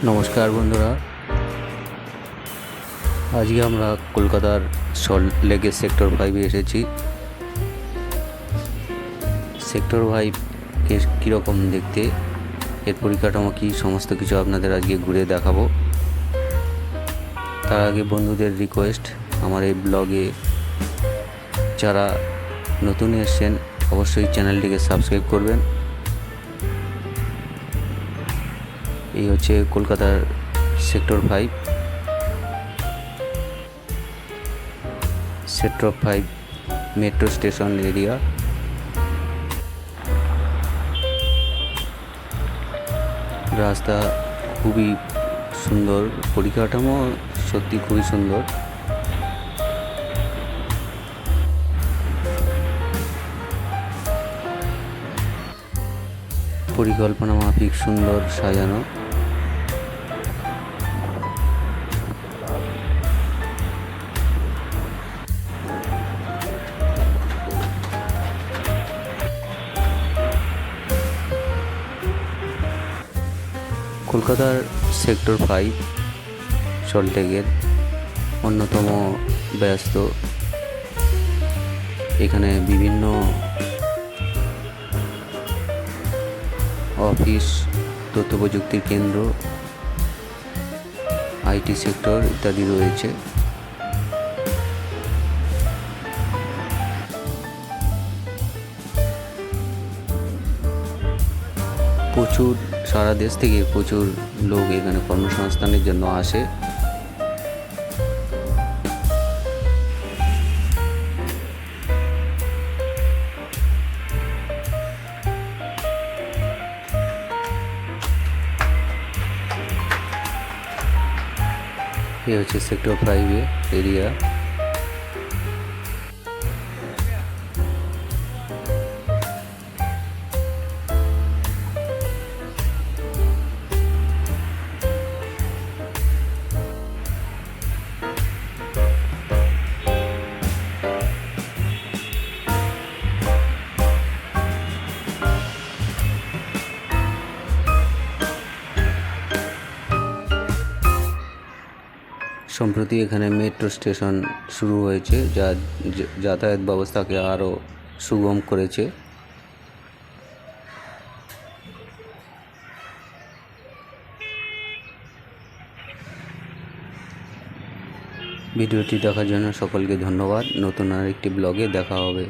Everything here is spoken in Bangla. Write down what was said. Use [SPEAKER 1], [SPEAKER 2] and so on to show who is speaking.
[SPEAKER 1] নমস্কার বন্ধুরা, আজকে আমরা কলকাতার সল্ট লেকের সেক্টর 5-এ এসেছি। সেক্টর 5 কীরকম দেখতে, এর পরিকাঠামো কী, সমস্ত কিছু আপনাদের আজকে ঘুরে দেখাবো। তার আগে বন্ধুদের রিকোয়েস্ট, আমার এই ব্লগে যারা নতুন এসেছেন অবশ্যই চ্যানেলটিকে সাবস্ক্রাইব করবেন। এই হচ্ছে কলকাতার sector 5। Sector 5 metro station area. রাস্তা খুবই সুন্দর, পরিকাঠামো সত্যি খুবই সুন্দর। পরিকল্পনা মাফিক সুন্দর সাজানো। কলকাতার সেক্টর 5 সল্টলেকের অন্যতম ব্যস্ত। এখানে বিভিন্ন অফিস, তথ্য প্রযুক্তির কেন্দ্র, আইটি সেক্টর ইত্যাদি রয়েছে। প্রচুর সারা দেশ থেকে প্রচুর লোক এখানে কর্মসংস্থানের জন্য আসে। এ হচ্ছে সেক্টর 5 এরিয়া। সম্প্রতি এখানে মেট্রো স্টেশন শুরু হয়েছে, যা যাতায়াত ব্যবস্থাকে আরও সুগম করেছে। ভিডিওটি দেখার জন্য সকলকে ধন্যবাদ। নতুন আরেকটি ব্লগে দেখা হবে।